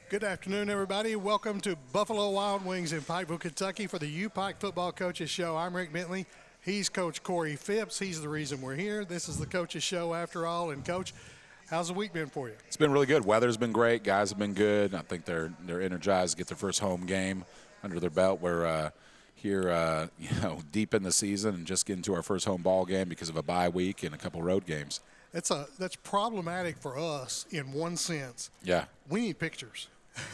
Good afternoon, everybody. Welcome to Buffalo Wild Wings in Pikeville, Kentucky for the UPIKE Football Coaches Show. I'm Rick Bentley. He's Coach Corey Phipps. He's the reason we're here. This is the Coaches Show after all. And, Coach, how's the week been for you? It's been really good. Weather's been great. Guys have been good. I think they're energized to get their first home game under their belt. We're here, deep in the season and just getting to our first home ball game because of a bye week and a couple road games. That's problematic for us in one sense. Yeah. We need pictures.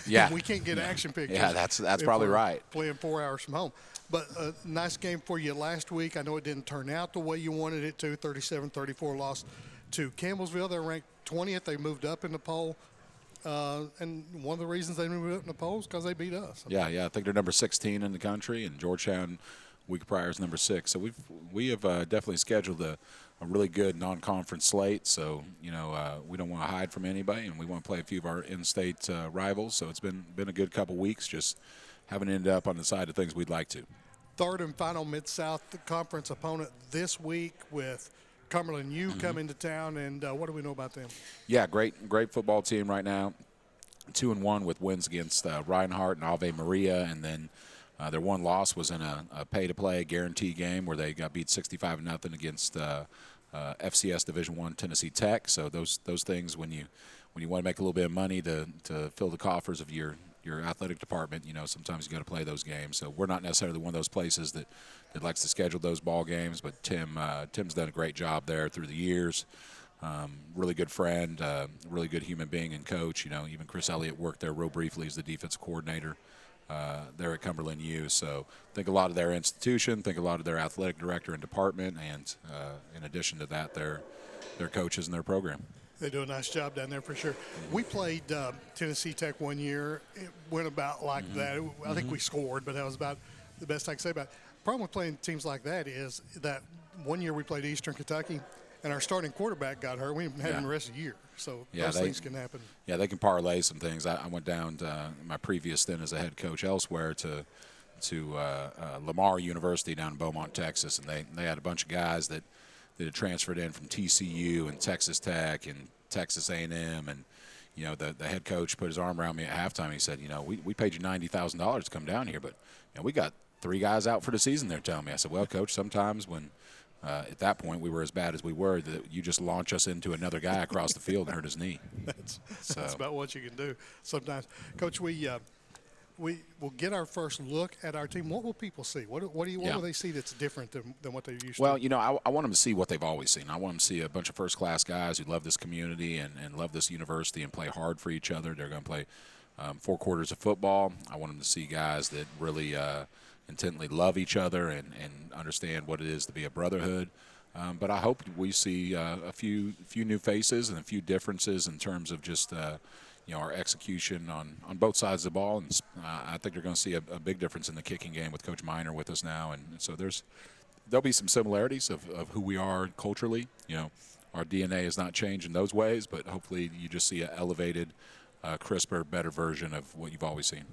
Yeah. We can't get action pictures. Yeah, that's probably right. Playing 4 hours from home. But a nice game for you last week. I know it didn't turn out the way you wanted it to. 37-34 loss to Campbellsville. They're ranked 20th. They moved up in the poll. And one of the reasons they moved up in the poll is because they beat us. Yeah. I think they're number 16 in the country, and Georgetown week prior is number 6. So we have definitely scheduled a really good non-conference slate. So we don't want to hide from anybody, and we want to play a few of our in-state rivals. So it's been a good couple weeks. Just haven't ended up on the side of things we'd like to. Third and final Mid-South Conference opponent this week with Cumberland U coming to town. And what do we know about them? Yeah, great football team right now. 2-1 with wins against Reinhardt and Ave Maria, and then their one loss was in a pay-to-play guarantee game where they got beat 65-0 against FCS Division I Tennessee Tech. So those things, when you want to make a little bit of money to fill the coffers of your athletic department, sometimes you got to play those games. So we're not necessarily one of those places that likes to schedule those ball games, but Tim's done a great job there through the years. Really good friend, really good human being and coach. Even Chris Elliott worked there real briefly as the defensive coordinator there at Cumberland U. So think a lot of their institution, think a lot of their athletic director and department, and in addition to that, their coaches and their program. They do a nice job down there for sure. We played Tennessee Tech one year. It went about like that. I think we scored, but that was about the best I can say about it. The problem with playing teams like that is that one year we played Eastern Kentucky, and our starting quarterback got hurt. We didn't have him the rest of the year. So those things can happen. Yeah, they can parlay some things. I went down to my previous stint as a head coach elsewhere to Lamar University down in Beaumont, Texas, and they had a bunch of guys that had transferred in from TCU and Texas Tech and Texas A&M, and the head coach put his arm around me at halftime. He said, we paid you $90,000 to come down here, but we got 3 guys out for the season. They're telling me. I said, well, coach, sometimes when at that point we were as bad as we were, that you just launch us into another guy across the field and hurt his knee. That's about what you can do sometimes. Coach, we will get our first look at our team. What will people see? What will they see that's different than what they used to? Well, I want them to see what they've always seen. I want them to see a bunch of first-class guys who love this community and love this university and play hard for each other. They're going to play 4 quarters of football. I want them to see guys that really intently love each other and understand what it is to be a brotherhood. But I hope we see a few new faces and a few differences in terms of just our execution on both sides of the ball. And I think they're going to see a big difference in the kicking game with Coach Miner with us now. And so there'll be some similarities of who we are culturally. Our DNA has not changed in those ways, but hopefully you just see an elevated, crisper, better version of what you've always seen.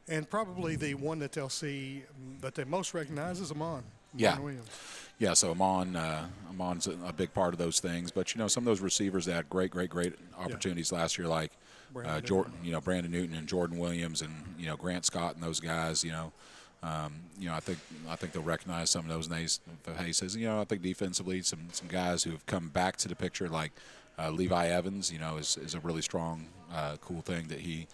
And probably the one that they'll see that they most recognize is Amon. Yeah. Williams. Yeah, so Amon's a big part of those things. But, some of those receivers that had great opportunities last year, like Brandon Newton and Jordan Williams and, Grant Scott and those guys, I think they'll recognize some of those faces. I think defensively some guys who have come back to the picture like Levi Evans, is a really strong, cool thing that he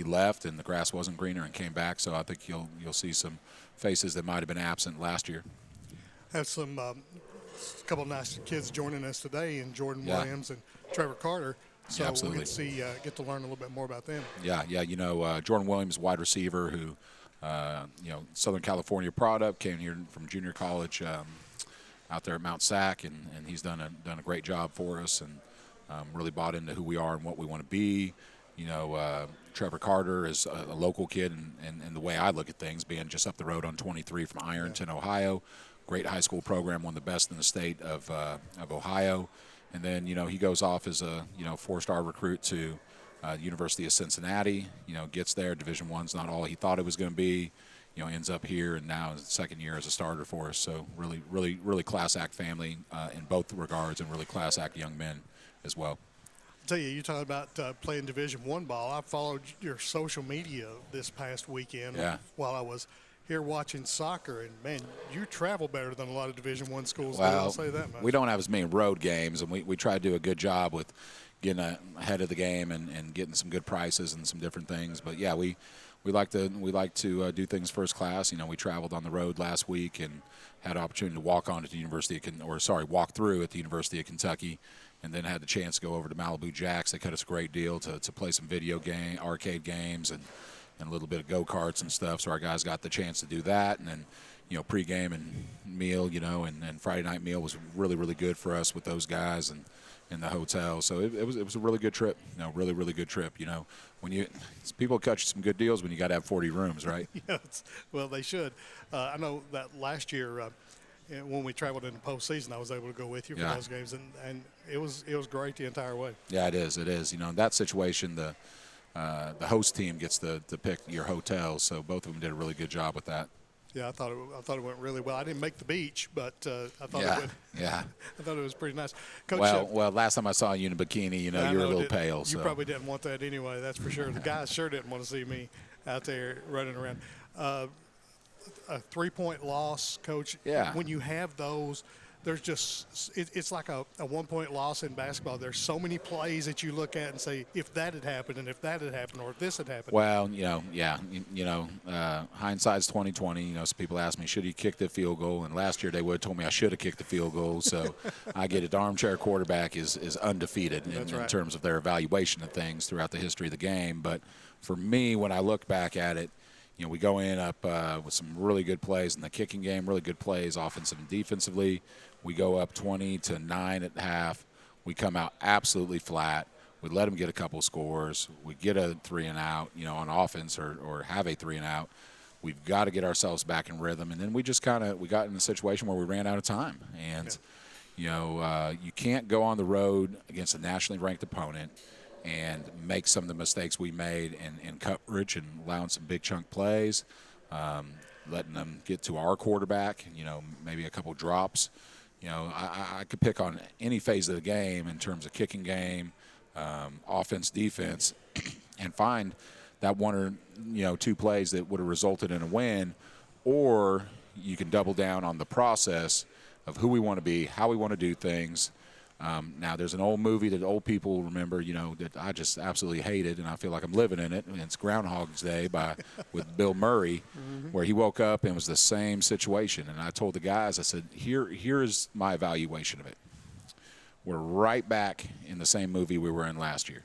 left and the grass wasn't greener and came back. So I think you'll see some faces that might have been absent last year. Have some couple of nice kids joining us today, in Jordan Williams and Trevor Carter. So we can get to learn a little bit more about them. Yeah. Jordan Williams, wide receiver, who Southern California product, came here from junior college out there at Mount Sac, and he's done a great job for us and really bought into who we are and what we want to be. Trevor Carter is a local kid, and the way I look at things, being just up the road on 23 from Ironton, Ohio. Great high school program, one of the best in the state of Ohio. And then, he goes off as a, 4-star recruit to University of Cincinnati. Gets there. Division I's not all he thought it was going to be. Ends up here, and now is the second year as a starter for us. So really class act family in both regards, and really class act young men as well. tell you, you talking about playing Division I ball. I followed your social media this past weekend while I was here watching soccer, and man, you travel better than a lot of Division I schools do. I'll say that much. We don't have as many road games, and we try to do a good job with getting ahead of the game and getting some good prices and some different things. But yeah, we like to do things first class. You know, we traveled on the road last week and had an opportunity to walk through at the University of Kentucky, and then had the chance to go over to Malibu Jacks. They cut us a great deal to play some arcade games and a little bit of go-karts and stuff. So our guys got the chance to do that. And then, you know, pregame and meal, you know, and Friday night meal was really, really good for us with those guys and in the hotel. So it was a really good trip, you know, really, really good trip. You know, when people cut you some good deals when you got to have 40 rooms, right? Yes, well, they should. I know that last year when we traveled in the postseason, I was able to go with you for those games, and it was great the entire way. Yeah, it is. You know, in that situation, the host team gets to pick your hotel, so both of them did a really good job with that. Yeah, I thought it went really well. I didn't make the beach, but I thought it went. Yeah, I thought it was pretty nice. Coach, well, last time I saw you in a bikini, you know, you were a little pale. You probably didn't want that anyway. That's for sure. The guys sure didn't want to see me out there running around. A 3-point loss, Coach. Yeah. When you have those, there's just it's like a 1-point loss in basketball. There's so many plays that you look at and say, if that had happened, and if that had happened, or if this had happened. Well, hindsight's 20/20. You know, some people ask me, should he kick the field goal? And last year they would have told me I should have kicked the field goal. So I get it. The armchair quarterback is undefeated in terms of their evaluation of things throughout the history of the game. But for me, when I look back at it, you know, we go in up with some really good plays in the kicking game, really good plays offensive and defensively. We go up 20-9 at half. We come out absolutely flat. We let them get a couple scores. We get a 3-and-out, you know, on offense or have a 3-and-out. We've got to get ourselves back in rhythm. And then we just got in a situation where we ran out of time. And, you know, you can't go on the road against a nationally ranked opponent and make some of the mistakes we made in coverage and allowing some big chunk plays, letting them get to our quarterback, you know, maybe a couple drops. You know, I could pick on any phase of the game in terms of kicking game, offense, defense, and find that one or, you know, two plays that would have resulted in a win, or you can double down on the process of who we want to be, how we want to do things. Now, there's an old movie that old people remember, you know, that I just absolutely hated, and I feel like I'm living in it. And it's Groundhog's Day with Bill Murray, where he woke up and it was the same situation. And I told the guys, I said, here is my evaluation of it. We're right back in the same movie we were in last year,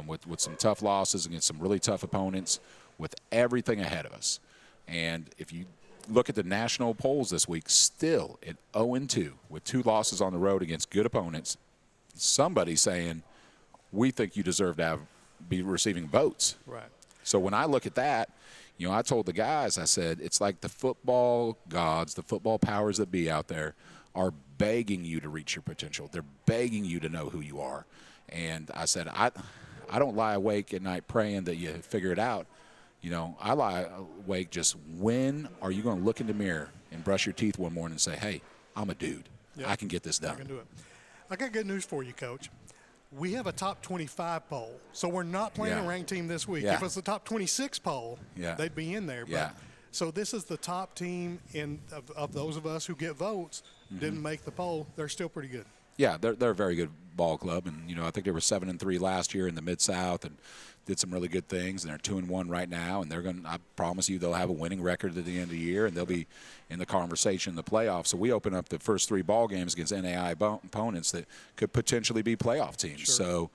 with some tough losses against some really tough opponents, with everything ahead of us. And if you look at the national polls this week, still at 0-2 with 2 losses on the road against good opponents. Somebody's saying, we think you deserve to be receiving votes. Right. So when I look at that, you know, I told the guys, I said, it's like the football gods, the football powers that be out there are begging you to reach your potential. They're begging you to know who you are. And I said, I don't lie awake at night praying that you figure it out. You know, I lie awake just, when are you going to look in the mirror and brush your teeth one morning and say, hey, I'm a dude. Yep. I can get this done. I can do it. I got good news for you, Coach. We have a top 25 poll, so we're not playing a ranked team this week. If it's the top 26 poll, they'd be in there. But, so this is the top team of those of us who get votes, didn't make the poll. They're still pretty good. Yeah, they're a very good ball club, and you know, I think they were 7-3 last year in the Mid-South, and did some really good things, and they're 2-1 right now, and I promise you they'll have a winning record at the end of the year, and they'll be in the conversation in the playoffs. So we open up the first 3 ball games against NAI opponents that could potentially be playoff teams. Sure. So,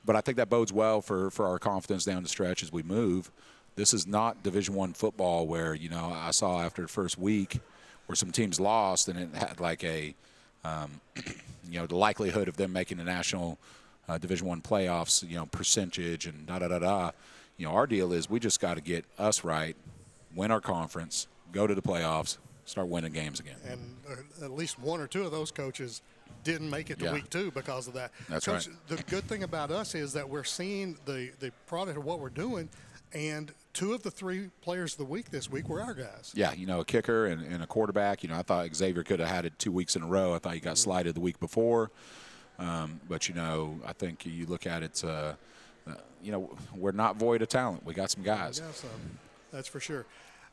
but I think that bodes well for our confidence down the stretch as we move. This is not Division I football where, you know, I saw after the first week where some teams lost, and it had like a you know, the likelihood of them making the national Division I playoffs, you know, percentage and da-da-da-da. You know, our deal is we just got to get us right, win our conference, go to the playoffs, start winning games again. And at least 1 or 2 of those coaches didn't make it to week 2 because of that. That's Coach, right. The good thing about us is that we're seeing the product of what we're doing, and 2 of the 3 players of the week this week were our guys. Yeah, you know, a kicker and a quarterback. You know, I thought Xavier could have had it 2 weeks in a row. I thought he got slighted the week before. But, I think you look at it, we're not void of talent. We got some guys. Yeah, so that's for sure.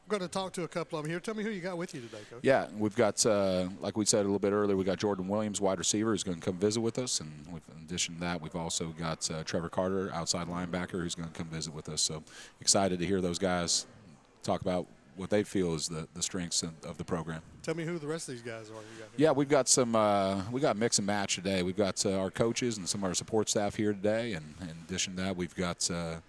I'm going to talk to a couple of them here. Tell me who you got with you today, Coach. Yeah, we've got, like we said a little bit earlier, we got Jordan Williams, wide receiver, who's going to come visit with us. And in addition to that, we've also got Trevor Carter, outside linebacker, who's going to come visit with us. So excited to hear those guys talk about what they feel is the strengths of the program. Tell me who the rest of these guys are. You got yeah, we've got some we got mix and match today. We've got our coaches and some of our support staff here today. And in addition to that, we've got some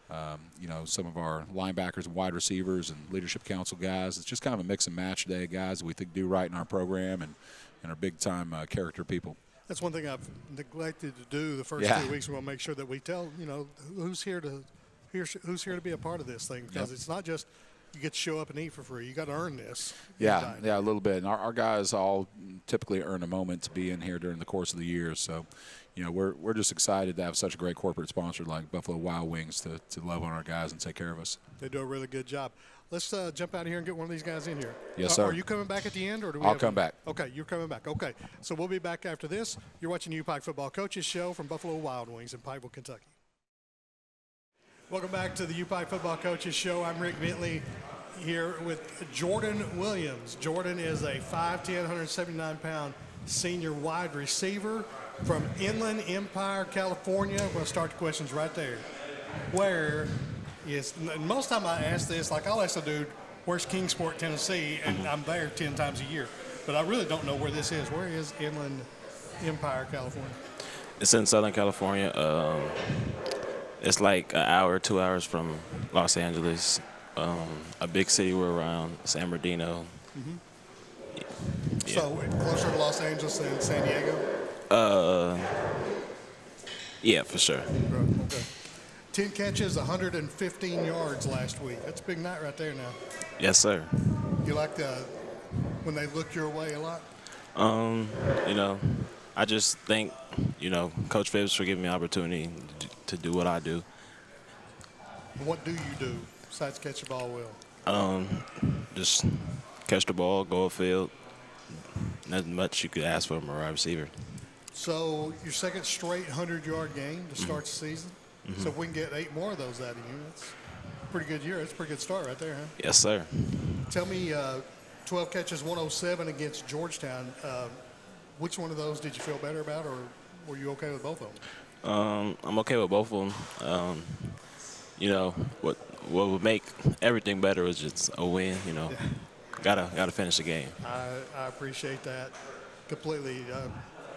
of our linebackers and wide receivers and leadership council guys. It's just kind of a mix and match today, guys we think do right in our program and are big-time character people. That's one thing I've neglected to do the first 2 weeks. We want to make sure that we tell, who's here to be a part of this thing, because it's not just you get to show up and eat for free. You got to earn this. Yeah, a little bit. And our guys all typically earn a moment to be in here during the course of the year. So, we're just excited to have such a great corporate sponsor like Buffalo Wild Wings to love on our guys and take care of us. They do a really good job. Let's jump out of here and get one of these guys in here. Yes, sir. Are you coming back at the end, or do we? I'll come back. Okay, you're coming back. Okay, so we'll be back after this. You're watching the UPIKE Football Coaches Show from Buffalo Wild Wings in Pikeville, Kentucky. Welcome back to the UPIKE Football Coaches Show. I'm Rick Bentley here with Jordan Williams. Jordan is a 5'10", 179-pound senior wide receiver from Inland Empire, California. I'm going to start the questions right there. Where is, and most time I ask this, like I'll ask a dude, where's Kingsport, Tennessee? And I'm there 10 times a year. But I really don't know where this is. Where is Inland Empire, California? It's in Southern California. It's like an hour, 2 hours from Los Angeles. A big city we're around, San Bernardino. Yeah. So closer to Los Angeles than San Diego? Yeah, for sure. Okay. 10 catches, 115 yards last week. That's a big night right there now. Yes, sir. You like when they look your way a lot? I just thank, Coach Phibbs for giving me the opportunity to do what I do. What do you do besides catch the ball well? Just catch the ball, go upfield. Nothing much you could ask for from a wide receiver. So your second straight 100-yard game to start the season. So if we can get 8 more of those out of you, that's a pretty good year. That's a pretty good start right there, huh? Yes, sir. Tell me, 12 catches, 107 against Georgetown. Which one of those did you feel better about, or were you okay with both of them? I'm okay with both of them. What would make everything better is just a win. Gotta finish the game. I appreciate that completely.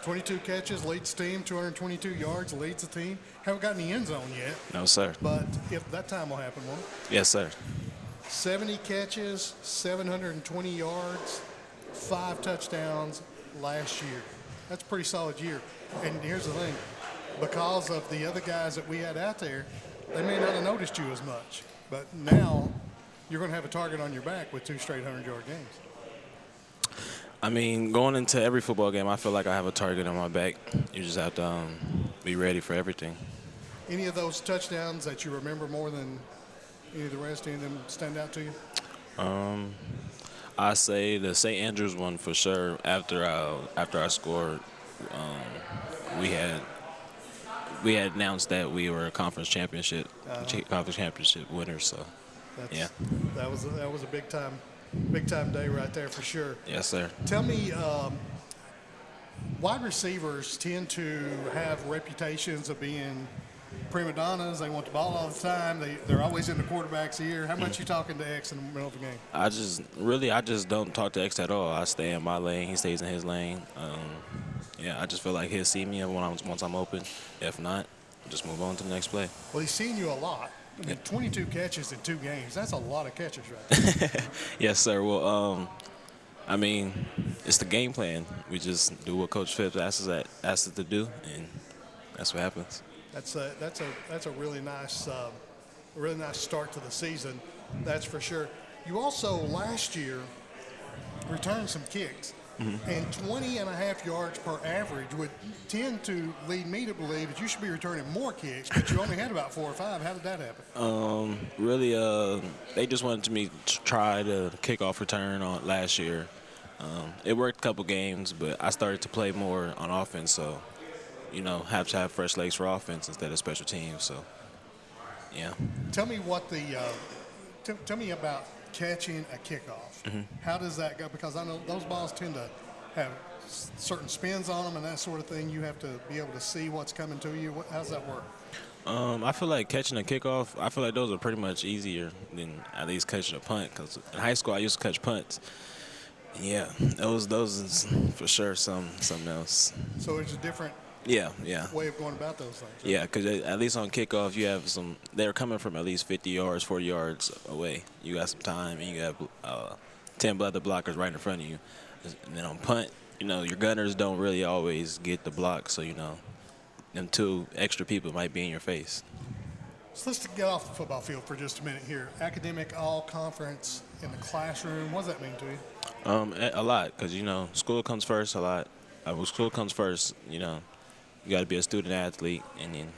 22 catches, leads the team, 222 yards, leads the team. Haven't gotten the end zone yet. No, sir. But if that time will happen, won't it? Yes, sir. 70 catches, 720 yards, 5 touchdowns last year. That's a pretty solid year. And here's the thing. Because of the other guys that we had out there, they may not have noticed you as much. But now you're going to have a target on your back with 2 straight 100-yard games. I mean, going into every football game, I feel like I have a target on my back. You just have to be ready for everything. Any of those touchdowns that you remember more than any of the rest, any of them stand out to you? I say the St. Andrews one for sure. After I scored, we had announced that we were a conference championship winners. So, yeah, that was a big time day right there for sure. Yes, sir. Tell me, wide receivers tend to have reputations of being prima donnas. They want the ball all the time. They're always in the quarterback's ear. How much you talking to X in the middle of the game? I just don't talk to X at all. I stay in my lane. He stays in his lane. I just feel like he'll see me once I'm open. If not, just move on to the next play. Well, he's seen you a lot. I mean, 22 catches in 2 games. That's a lot of catches right there. Yes, sir. Well, it's the game plan. We just do what Coach Phibbs asks us to do, and that's what happens. That's a really nice start to the season. That's for sure. You also last year returned some kicks. And 20.5 yards per average would tend to lead me to believe that you should be returning more kicks, but you only had about 4 or 5. How did that happen? They just wanted me to try the kickoff return on last year. It worked a couple games, but I started to play more on offense, so have to have fresh legs for offense instead of special teams. So, yeah. Tell me what tell me about catching a kickoff. How does that go? Because I know those balls tend to have certain spins on them and that sort of thing. You have to be able to see what's coming to you. How does that work? I feel like catching a kickoff, I feel like those are pretty much easier than at least catching a punt. Because in high school, I used to catch punts. Yeah, those is for sure something else. So it's a different Yeah. way of going about those things. Right? Yeah, because at least on kickoff, you have they're coming from at least 50 yards, 40 yards away. You got some time, and you got 10 other blockers right in front of you. And then on punt, your gunners don't really always get the block, so, them 2 extra people might be in your face. So let's get off the football field for just a minute here. Academic all-conference in the classroom, what does that mean to you? A lot, because, school comes first a lot. When school comes first, you got to be a student athlete, and then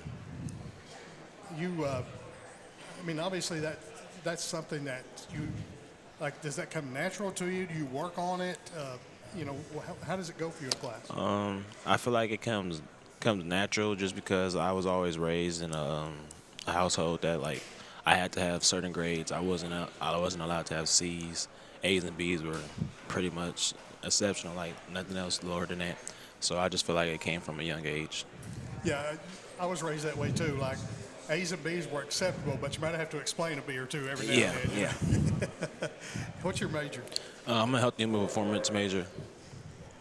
obviously that's something that you like. Does that come natural to you? Do you work on it? How does it go for you in class? I feel like it comes natural just because I was always raised in a household that like I had to have certain grades. I wasn't allowed to have C's. A's and B's were pretty much exceptional, like nothing else lower than that. So I just feel like it came from a young age. Yeah, I was raised that way too. Like A's and B's were acceptable, but you might have to explain a B or two every now and then. Yeah. What's your major? I'm a health and human performance major.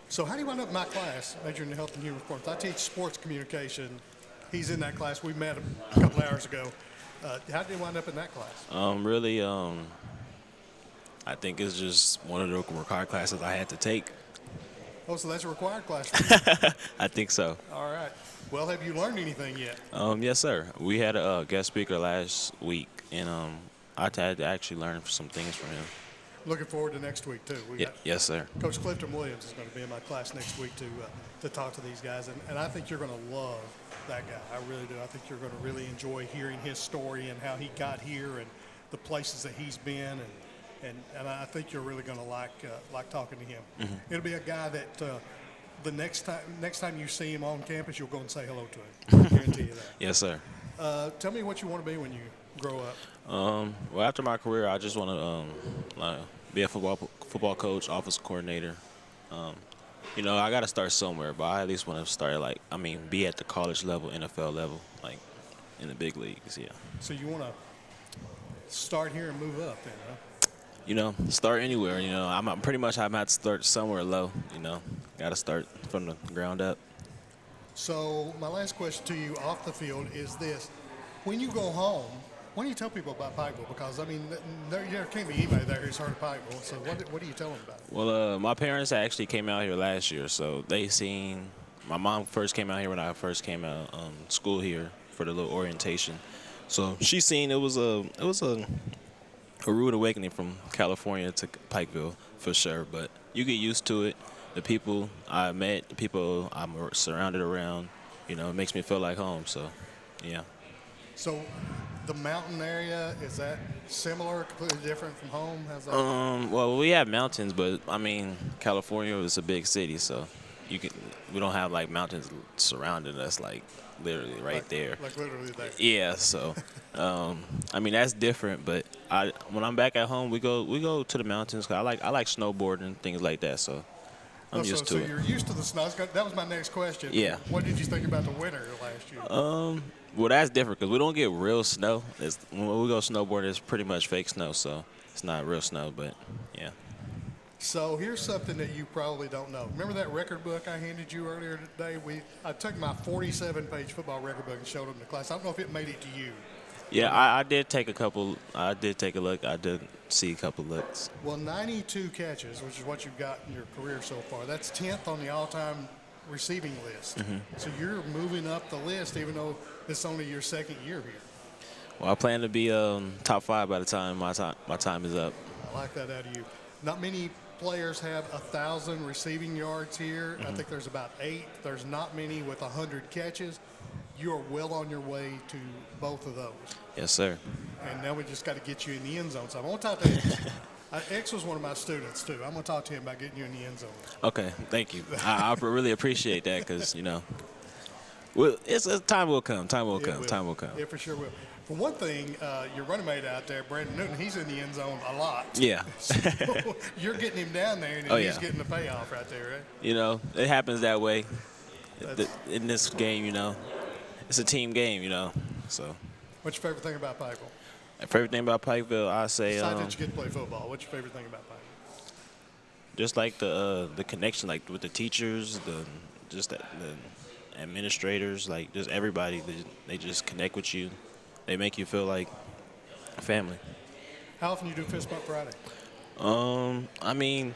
So how do you wind up in my class, majoring in health and human performance? I teach sports communication. He's in that class. We met a couple hours ago. How did you wind up in that class? Really, I think it's just one of the required classes I had to take. Oh, so that's a required class for you? I think so. All right. Well, have you learned anything yet? Yes, sir. We had a guest speaker last week, and I had to actually learn some things from him. Looking forward to next week, too. Yes, sir. Coach Clifton Williams is going to be in my class next week to talk to these guys, and I think you're going to love that guy. I really do. I think you're going to really enjoy hearing his story and how he got here and the places that he's been, and I think you're really going to like talking to him. Mm-hmm. It'll be a guy that the next time you see him on campus, you'll go and say hello to him. I guarantee you that. Yes, sir. Tell me what you want to be when you grow up. Well, after my career, I just want to be a football coach, office coordinator. I got to start somewhere, but I at least want to start be at the college level, NFL level, like in the big leagues. Yeah. So you want to start here and move up, then, huh? Start anywhere. I'm pretty much I have to start somewhere low. Got to start from the ground up. So my last question to you off the field is this: when you go home, why do you tell people about Pikeville? Because there can't be anybody there who's heard of Pikeville. So what do you tell them about it? Well, my parents actually came out here last year, so they seen. My mom first came out here when I first came out school here for the little orientation. So she seen it was a rude awakening from California to Pikeville for sure. But you get used to it. The people I met, the people I'm surrounded around, it makes me feel like home. So, yeah. So the mountain area, is that similar, completely different from home? How's that? Well, we have mountains, but California is a big city, so we don't have mountains surrounding us literally right there. Like literally there. Yeah, so that's different. But when I'm back at home, we go to the mountains. 'Cause I like snowboarding, things like that. So I'm used to it. So you're used to the snow. That was my next question. Yeah. What did you think about the winter last year? Well, that's different because we don't get real snow. When we go snowboarding, it's pretty much fake snow, so it's not real snow. But yeah. So here's something that you probably don't know. Remember that record book I handed you earlier today? I took my 47-page football record book and showed them to class. I don't know if it made it to you. Yeah, I did take a couple. I did take a look. I did see a couple looks. Well, 92 catches, which is what you've got in your career so far. That's 10th on the all-time receiving list. Mm-hmm. So you're moving up the list, even though it's only your second year here. Well, I plan to be top 5 by the time my time is up. I like that out of you. Not many players have 1,000 receiving yards here. Mm-hmm. I think there's about 8. There's not many with 100 catches. You're well on your way to both of those. Yes, sir. And now we just got to get you in the end zone. So I want to talk to X. X was one of my students, too. I'm going to talk to him about getting you in the end zone. Okay, thank you. I really appreciate that because, Well, time will come. Time will It come. will. Time will come. It for sure will. For one thing, your running mate out there, Brandon Newton, he's in the end zone a lot. Yeah. So you're getting him down there, and Oh, he's yeah. getting the payoff right there, right? You know, it happens that way. That's- In this game, you know, it's a team game, you know. So, What's your favorite thing about Pikeville? my favorite thing about Pikeville, I say, Besides that you get to play football, what's your favorite thing about Pikeville? just like the connection, like with the teachers, the administrators, like just everybody. They just connect with you. They make you feel like family. How often you do Fist Bump Friday? I mean,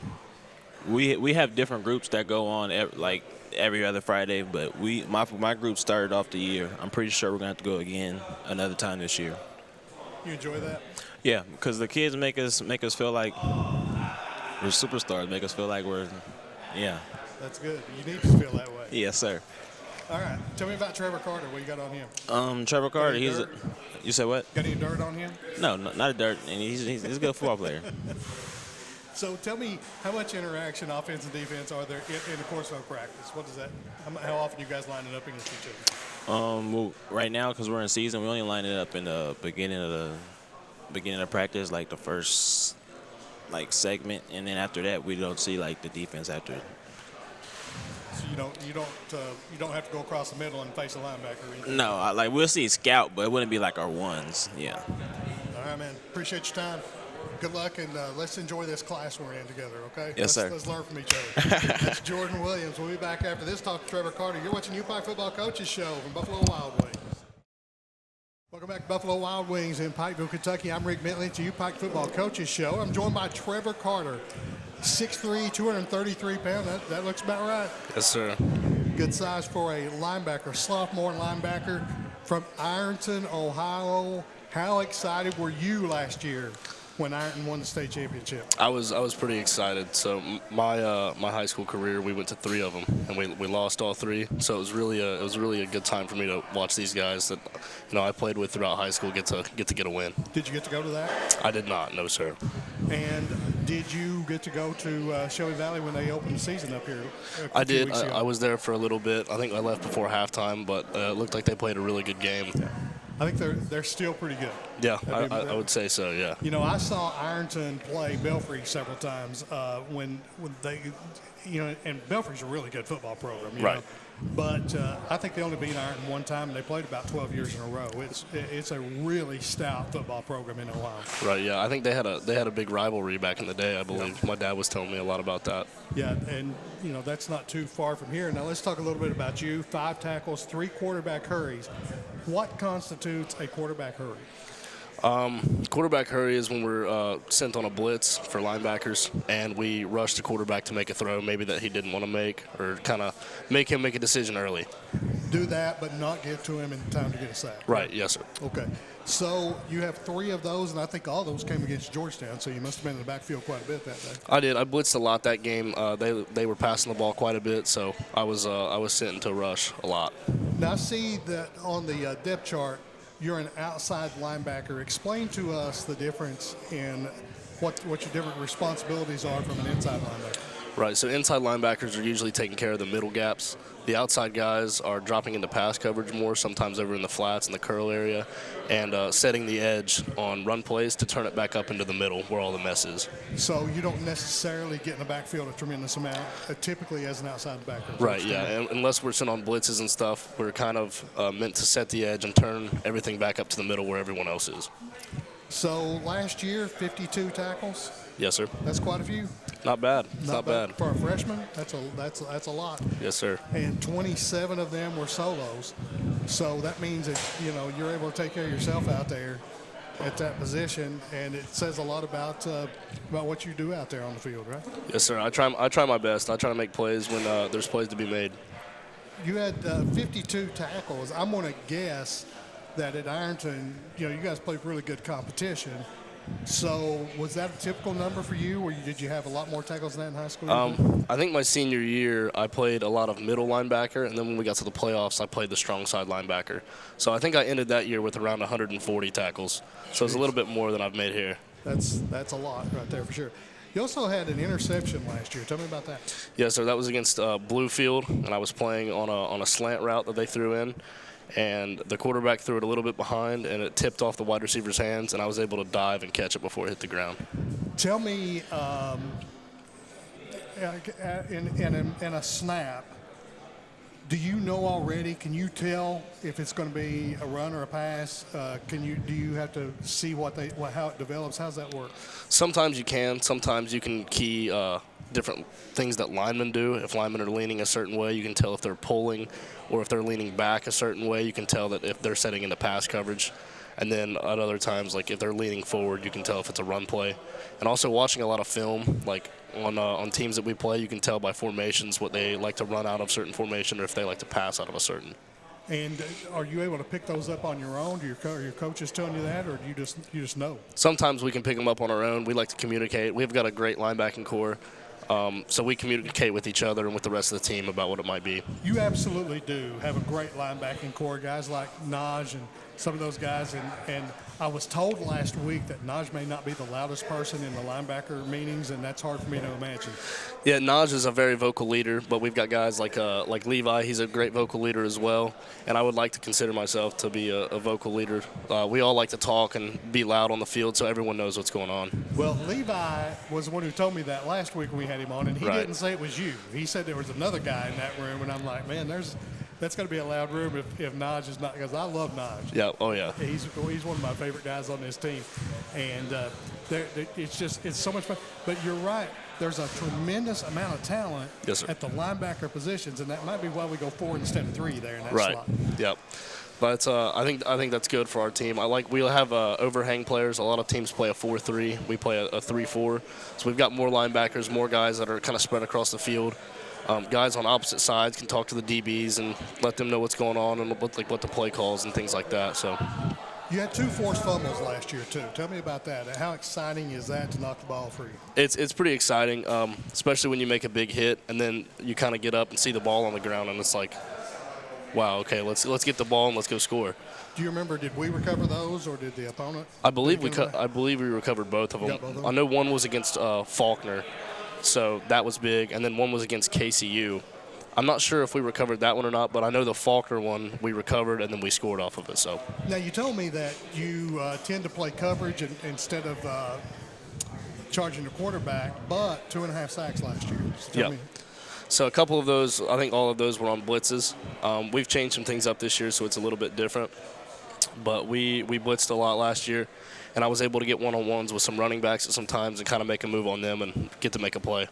we have different groups that go on like every other Friday, but my group started off the year. I'm pretty sure we're gonna have to go again another time this year. You enjoy that? Yeah, because the kids make us feel like we're superstars. Make us feel like yeah. That's good. You need to feel that way. Yes, sir. All right. Tell me about Trevor Carter. What you got on him? Trevor Carter. any He's dirt? you said what? Got any dirt on him? No, not a dirt. And he's a good football player. So tell me, how much interaction, offense and defense, are there in the course of a practice? What is that? How often you guys lining up against each other? Well, right now, because we're in season, we only line it up in the beginning of practice, like the first segment, and then after that, we don't see like the defense after it. So you don't have to go across the middle and face a linebacker or anything? No, we'll see scout, but it wouldn't be like our ones. Yeah. All right, man. Appreciate your time. Good luck, and let's enjoy this class we're in together, okay? Yes, sir. Let's learn from each other. That's Jordan Williams. We'll be back after this. Talk to Trevor Carter. You're watching UPIKE Football Coaches Show from Buffalo Wild Wings. Welcome back to Buffalo Wild Wings in Pikeville, Kentucky. I'm Rick Bentley. It's the UPIKE Football Coaches Show. I'm joined by Trevor Carter, 6'3", 233 pounds. That looks about right. Yes, sir. Good size for a linebacker, sophomore linebacker from Ironton, Ohio. How excited were you last year when Ironton won the state championship? I was pretty excited. So my high school career, we went to 3 of them, and we lost all 3. So it was really a good time for me to watch these guys that I played with throughout high school get a win. Did you get to go to that? I did not, no sir. And did you get to go to Shelby Valley when they opened the season up here? I did. I was there for a little bit. I think I left before halftime, but it looked like they played a really good game. Yeah. I think they're still pretty good. Yeah, I would say so. Yeah. I saw Ironton play Belfry several times when they, and Belfry's a really good football program. You Right. know? But I think they only beat Ironton one time, and they played about 12 years in a row. It's a really stout football program in Ohio. Right. Yeah. I think they had a big rivalry back in the day. I believe my dad was telling me a lot about that. Yeah, and that's not too far from here. Now let's talk a little bit about you. 5 tackles, 3 quarterback hurries. What constitutes a quarterback hurry? Quarterback hurry is when we're sent on a blitz for linebackers and we rush the quarterback to make a throw maybe that he didn't want to make, or kind of make him make a decision early. Do that, but not get to him in time to get a sack. Right, yes, sir. Okay. So you have 3 of those, and I think all those came against Georgetown, so you must have been in the backfield quite a bit that day. I did. I blitzed a lot that game. They were passing the ball quite a bit, so I was sent into rush a lot. Now I see that on the depth chart, you're an outside linebacker. Explain to us the difference in what your different responsibilities are from an inside linebacker. Right, so inside linebackers are usually taking care of the middle gaps. The outside guys are dropping into pass coverage more, sometimes over in the flats in the curl area, and setting the edge on run plays to turn it back up into the middle where all the mess is. So you don't necessarily get in the backfield a tremendous amount, typically as an outside backer. Right, yeah, and unless we're sent on blitzes and stuff, we're kind of meant to set the edge and turn everything back up to the middle where everyone else is. So last year, 52 tackles. Yes, sir. That's quite a few. Not bad. Not bad. For a freshman, that's a lot. Yes, sir. And 27 of them were solos. So that means that you're able to take care of yourself out there at that position, and it says a lot about what you do out there on the field, right? Yes, sir. I try my best. I try to make plays when there's plays to be made. You had 52 tackles. I'm going to guess that at Ironton, you guys played really good competition. So was that a typical number for you, or did you have a lot more tackles than that in high school? I think my senior year, I played a lot of middle linebacker, and then when we got to the playoffs, I played the strong side linebacker. So I think I ended that year with around 140 tackles. So it's a little bit more than I've made here. That's a lot right there for sure. You also had an interception last year. Tell me about that. Yeah, so that was against Bluefield, and I was playing on a slant route that they threw in, and the quarterback threw it a little bit behind, and it tipped off the wide receiver's hands, and I was able to dive and catch it before it hit the ground. Tell me, in a snap, do you know already? Can you tell if it's going to be a run or a pass? Do you have to see how it develops? How's that work? Sometimes you can. Sometimes you can key different things that linemen do. If linemen are leaning a certain way, you can tell if they're pulling, or if they're leaning back a certain way, you can tell that if they're setting into pass coverage. And then at other times, like if they're leaning forward, you can tell if it's a run play. And also watching a lot of film, like on teams that we play, you can tell by formations what they like to run out of certain formation or if they like to pass out of a certain. And are you able to pick those up on your own? Do your coaches telling you that, or do you just know? Sometimes we can pick them up on our own. We like to communicate. We've got a great linebacking core. So we communicate with each other and with the rest of the team about what it might be. You absolutely do have a great linebacking core, guys like Naj and some of those guys. And I was told last week that Naj may not be the loudest person in the linebacker meetings, and that's hard for me to imagine. Yeah, Naj is a very vocal leader, but we've got guys like Levi. He's a great vocal leader as well, and I would like to consider myself to be a vocal leader. We all like to talk and be loud on the field so everyone knows what's going on. Well, Levi was the one who told me that last week when we had him on, and he didn't say it was you. He said there was another guy in that room, and I'm like, man, that's going to be a loud room if Naj is not, because I love Naj. Yeah, oh yeah. He's one of my favorite guys on this team, and it's so much fun. But you're right. There's a tremendous amount of talent at the linebacker positions, and that might be why we go 4 instead of 3 there in that slot. Yep. But I think that's good for our team. We'll have overhang players. A lot of teams play a 4-3. We play a 3-4. So we've got more linebackers, more guys that are kind of spread across the field. Guys on opposite sides can talk to the DBs and let them know what's going on and what the play calls and things like that. So. You had 2 forced fumbles last year, too. Tell me about that. How exciting is that to knock the ball free? It's pretty exciting, especially when you make a big hit and then you kind of get up and see the ball on the ground and it's like, wow, okay, let's get the ball and let's go score. Do you remember, did we recover those or did the opponent? I believe we recovered both of them. Both of them? I know one was against Faulkner, so that was big, and then one was against KCU. I'm not sure if we recovered that one or not, but I know the Faulkner one we recovered, and then we scored off of it. So now you told me that you tend to play coverage instead of charging the quarterback, but 2.5 sacks last year. Yeah. So a couple of those, I think all of those were on blitzes. We've changed some things up this year, so it's a little bit different. But we blitzed a lot last year, and I was able to get one-on-ones with some running backs at some times and kind of make a move on them and get to make a play.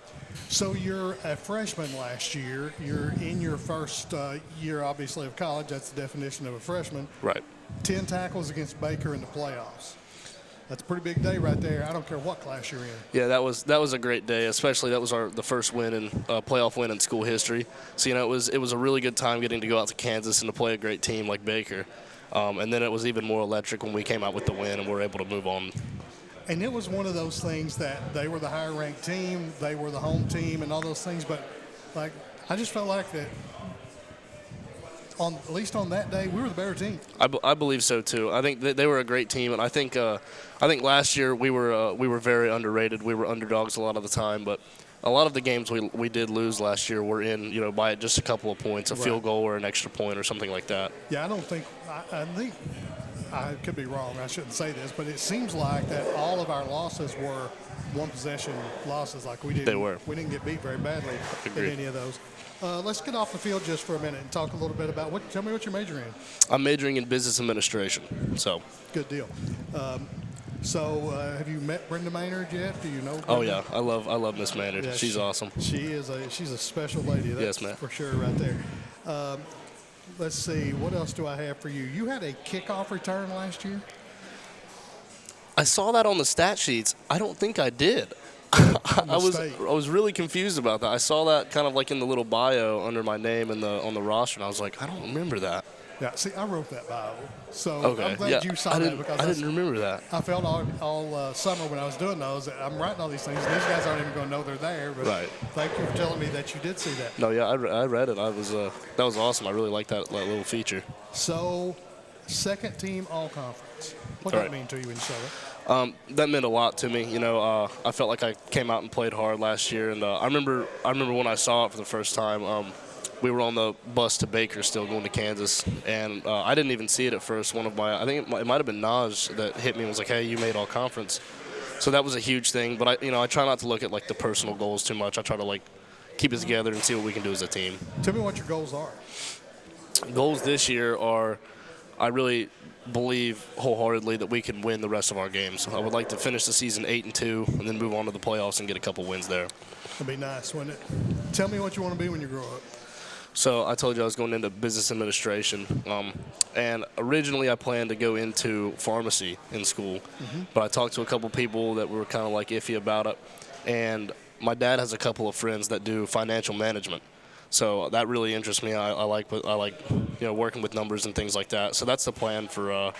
So you're a freshman last year. You're in your first year, obviously, of college. That's the definition of a freshman. Right. 10 tackles against Baker in the playoffs. That's a pretty big day right there. I don't care what class you're in. Yeah, that was a great day. Especially that was the first win in playoff win in school history. So it was a really good time getting to go out to Kansas and to play a great team like Baker. And then it was even more electric when we came out with the win and we were able to move on. And it was one of those things that they were the higher-ranked team, they were the home team, and all those things. But I just felt like that. At least on that day, we were the better team. I believe so too. I think they were a great team, and I think last year we were very underrated. We were underdogs a lot of the time, but a lot of the games we did lose last year were in by just a couple of points, a field goal or an extra point or something like that. Yeah, I think I could be wrong. I shouldn't say this, but it seems like that all of our losses were one-possession losses. Like we didn't get beat very badly in any of those. Let's get off the field just for a minute and talk a little bit about tell me what you're majoring in. I'm majoring in business administration. So. Good deal. So have you met Brenda Maynard yet? Do you know Brenda? Oh yeah, I love Miss Maynard. Yeah, she's awesome. She's a special lady. That's for sure right there. Let's see, what else do I have for you? You had a kickoff return last year? I saw that on the stat sheets. I don't think I did. I was really confused about that. I saw that kind of like in the little bio under my name on the roster, and I was like, I don't remember that. Yeah, see, I wrote that bio, so okay. I'm glad you saw that because I didn't remember that. I felt all summer when I was doing those, I'm writing all these things, and these guys aren't even going to know they're there. But right. Thank you for telling me that you did see that. No, yeah, I read it. That was awesome. I really liked that little feature. So, second team all conference. What does that mean to you in Charlotte? That meant a lot to me. I felt like I came out and played hard last year, and I remember when I saw it for the first time. We were on the bus to Baker, still going to Kansas, and I didn't even see it at first. I think it might have been Naj that hit me and was like, "Hey, you made all conference." So that was a huge thing. But I try not to look at like the personal goals too much. I try to like keep it together and see what we can do as a team. Tell me what your goals are. Goals this year are, I really believe wholeheartedly that we can win the rest of our games. I would like to finish the season 8-2 and then move on to the playoffs and get a couple wins there. That'd be nice, wouldn't it? Tell me what you want to be when you grow up. So I told you I was going into business administration, and originally I planned to go into pharmacy in school, but I talked to a couple people that were kind of like iffy about it, and my dad has a couple of friends that do financial management. So that really interests me. I like working with numbers and things like that. So that's the plan for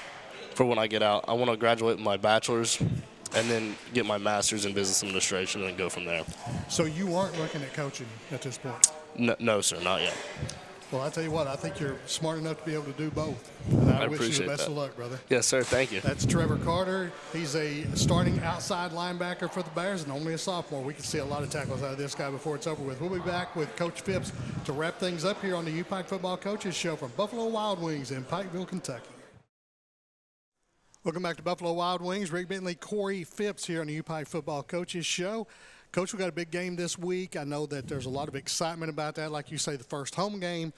when I get out. I want to graduate with my bachelor's and then get my master's in business administration and go from there. So you aren't looking at coaching at this point? No, sir, not yet. Well, I tell you what, I think you're smart enough to be able to do both. And I wish you the best of luck, brother. Yes, sir. Thank you. That's Trevor Carter. He's a starting outside linebacker for the Bears and only a sophomore. We can see a lot of tackles out of this guy before it's over with. We'll be back with Coach Phipps to wrap things up here on the UPIKE Football Coaches Show from Buffalo Wild Wings in Pikeville, Kentucky. Welcome back to Buffalo Wild Wings. Rick Bentley, Corey Phipps here on the UPIKE Football Coaches Show. Coach, we got a big game this week. I know that there's a lot of excitement about that, like you say, the first home game.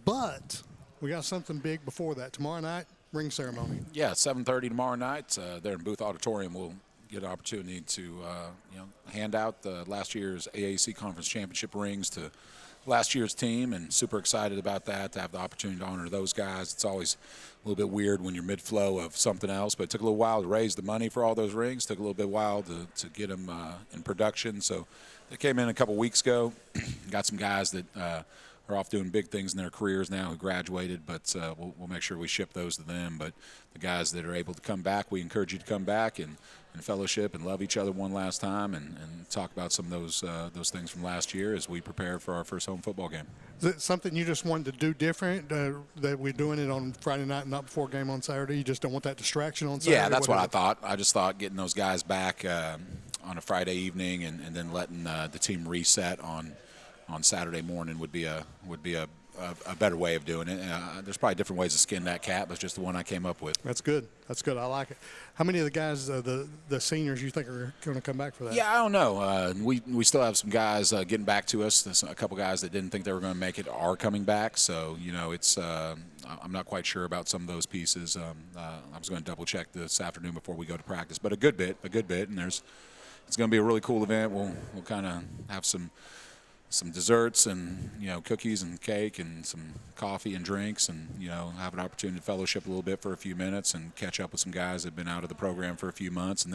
But we got something big before that. Tomorrow night, ring ceremony. Yeah, 7:30 tomorrow night. There in Booth Auditorium, we'll get an opportunity to hand out the last year's AAC Conference Championship rings to last year's team, and super excited about that, to have the opportunity to honor those guys. It's always a little bit weird when you're mid-flow of something else, but it took a little while to raise the money for all those rings. Took a little bit while to get them in production. So they came in a couple weeks ago. Got some guys that are off doing big things in their careers now who graduated, but we'll make sure we ship those to them. But the guys that are able to come back, we encourage you to come back and fellowship and love each other one last time and talk about some of those things from last year as we prepare for our first home football game. Is it something you just wanted to do different, that we're doing it on Friday night and not before game on Saturday? You just don't want that distraction on Saturday? Yeah, that's what I thought. I just thought getting those guys back on a Friday evening and then letting the team reset on Saturday morning would be a better way of doing it. There's probably different ways to skin that cat, but it's just the one I came up with. That's good. That's good. I like it. How many of the guys, the seniors, you think are going to come back for that? Yeah, I don't know. We still have some guys getting back to us. There's a couple guys that didn't think they were going to make it are coming back. So, it's I'm not quite sure about some of those pieces. I was going to double check this afternoon before we go to practice, but a good bit, and it's going to be a really cool event. We'll kind of have some desserts and cookies and cake and some coffee and drinks, and have an opportunity to fellowship a little bit for a few minutes and catch up with some guys that have been out of the program for a few months, and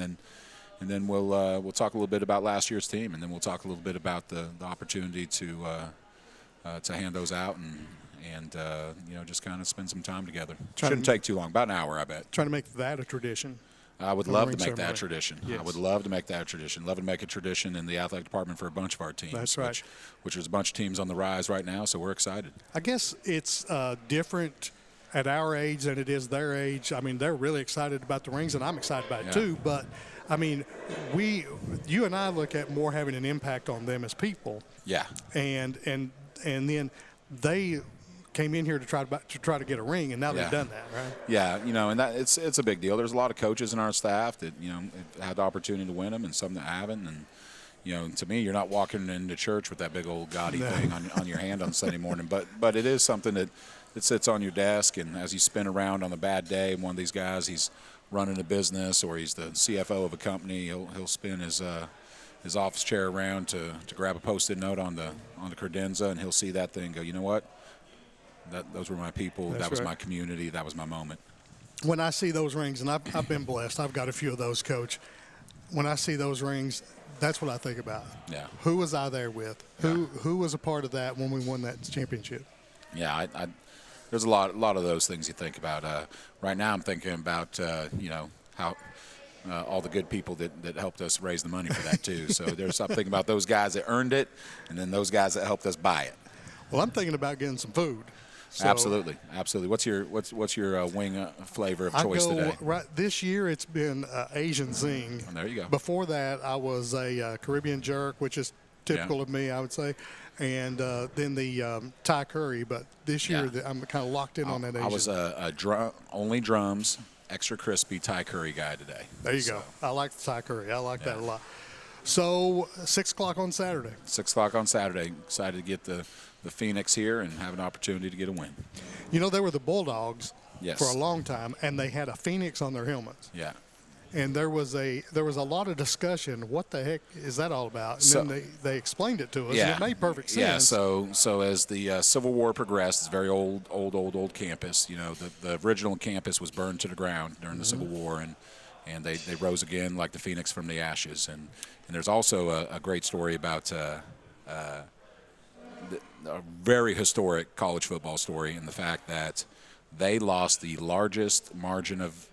then we'll talk a little bit about last year's team, and then we'll talk a little bit about the opportunity to hand those out and just kind of spend some time together. Shouldn't take too long, about an hour, I bet. Trying to make that a tradition. I would love to make that tradition. Yes. I would love to make that tradition. Love to make a tradition in the athletic department for a bunch of our teams. That's right. Which is a bunch of teams on the rise right now, so we're excited. I guess it's different at our age than it is their age. I mean, they're really excited about the rings, and I'm excited about it too. But, I mean, you and I look at more having an impact on them as people. Yeah. And then they came in here to try to get a ring, and now they've done that, right? Yeah, and that it's a big deal. There's a lot of coaches in our staff that had the opportunity to win them, and some that haven't. And to me, you're not walking into church with that big old gaudy thing on your hand on Sunday morning. But it is something that sits on your desk, and as you spin around on a bad day, one of these guys, he's running a business or he's the CFO of a company, he'll spin his office chair around to grab a Post-it note on the credenza, and he'll see that thing and go, you know what? Those were my people. That was my community. That was my moment. When I see those rings, and I've been blessed, I've got a few of those, Coach. When I see those rings, that's what I think about. Yeah. Who was I there with? Yeah. Who was a part of that when we won that championship? Yeah, there's a lot of those things you think about. Right now, I'm thinking about how all the good people that helped us raise the money for that too. So there's something about those guys that earned it, and then those guys that helped us buy it. Well, I'm thinking about getting some food. So Absolutely. What's your wing flavor of choice today? Right this year, it's been Asian zing. Oh, there you go. Before that, I was a Caribbean jerk, which is typical of me, I would say, and then the Thai curry. But this year, I'm kind of locked in on that Asian. I was only drums, extra crispy Thai curry guy today. There you go. I like the Thai curry. I like that a lot. So 6 o'clock on Saturday. 6 o'clock on Saturday. Excited to get the Phoenix here and have an opportunity to get a win. You know, they were the Bulldogs Yes. for a long time, and they had a Phoenix on their helmets. Yeah. And there was a lot of discussion. What the heck is that all about? And So- then they explained it to us. Yeah. And it made perfect sense. Yeah. So as the Civil War progressed, it's a very old campus. You know, the original campus was burned to the ground during the Civil War, and they rose again like the phoenix from the ashes. And there's also a great story about a very historic college football story in the fact that they lost the largest margin of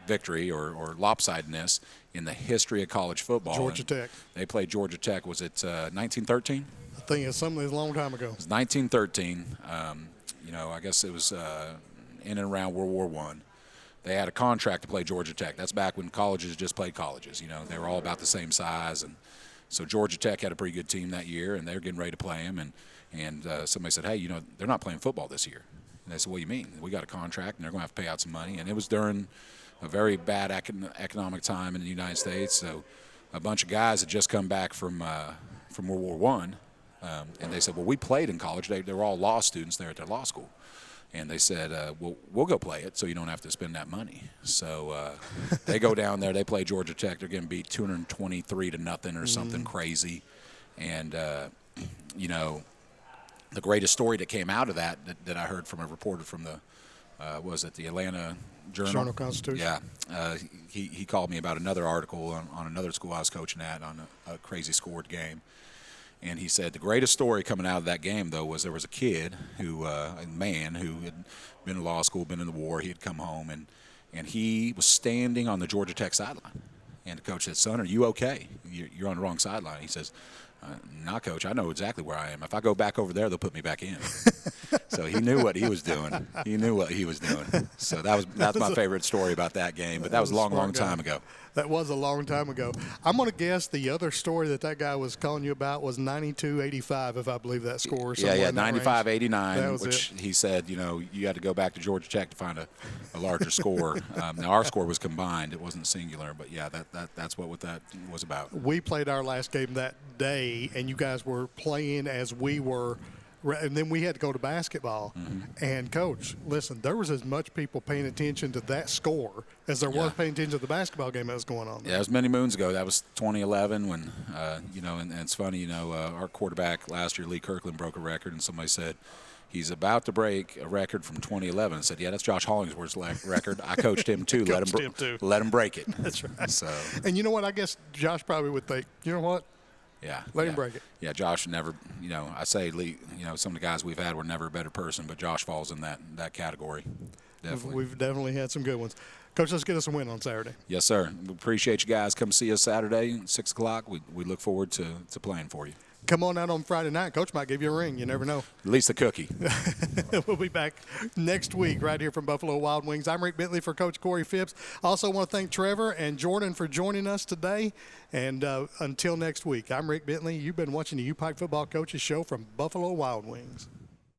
victory or lopsidedness in the history of college football. Georgia Tech. They played Georgia Tech. Was it 1913? I think it's something a long time ago. It was 1913. You know, I guess it was in and around World War I. They had a contract to play Georgia Tech. That's back when colleges just played colleges. You know, they were all about the same size. And so Georgia Tech had a pretty good team that year, and they were getting ready to play them. And somebody said, hey, you know, they're not playing football this year. And they said, what do you mean? We got a contract, and they're going to have to pay out some money. And it was during a very bad economic time in the United States. So a bunch of guys had just come back from World War I, and they said, well, we played in college. They were all law students there at their law school. And they said, well, we'll go play it so you don't have to spend that money. So they go down there. They play Georgia Tech. They're getting beat 223-0 or something crazy. And, you know, the greatest story that came out of that I heard from a reporter from the the Atlanta Journal-Constitution? Yeah. He called me about another article on another school I was coaching at on a crazy scored game. And he said the greatest story coming out of that game, though, was there was a kid a man who had been in law school, been in the war. He had come home, and he was standing on the Georgia Tech sideline. And the coach said, son, are you okay? You're on the wrong sideline. He says, nah, Coach, I know exactly where I am. If I go back over there, they'll put me back in. So he knew what he was doing. So that's my favorite story about that game. But that was a long time ago. That was a long time ago. I'm going to guess the other story that guy was calling you about was 92-85, if I believe that score. Yeah, 95-89, which he said, you know, you had to go back to Georgia Tech to find a larger score. Now, our score was combined. It wasn't singular. But, yeah, that's what that was about. We played our last game that day, and you guys were playing as we were – and then we had to go to basketball. Mm-hmm. And, Coach, listen, there was as much people paying attention to that score as there was paying attention to the basketball game that was going on there. Yeah, it was many moons ago. That was 2011 when, you know, and it's funny, you know, our quarterback last year, Lee Kirkland, broke a record, and somebody said, he's about to break a record from 2011. I said, yeah, that's Josh Hollingsworth's record. I coached him, too. Let him break it. That's right. So. And you know what? I guess Josh probably would think, you know what? Yeah. Let him break it. Yeah, Josh never, you know, I say, Lee, you know, some of the guys we've had were never a better person, but Josh falls in that category. Definitely. We've definitely had some good ones. Coach, let's get us a win on Saturday. Yes, sir. We appreciate you guys. Come see us Saturday, 6 o'clock. We look forward to playing for you. Come on out on Friday night. Coach might give you a ring. You never know. At least a cookie. We'll be back next week right here from Buffalo Wild Wings. I'm Rick Bentley for Coach Corey Phipps. Also want to thank Trevor and Jordan for joining us today. And until next week, I'm Rick Bentley. You've been watching the UPIKE Football Coaches Show from Buffalo Wild Wings.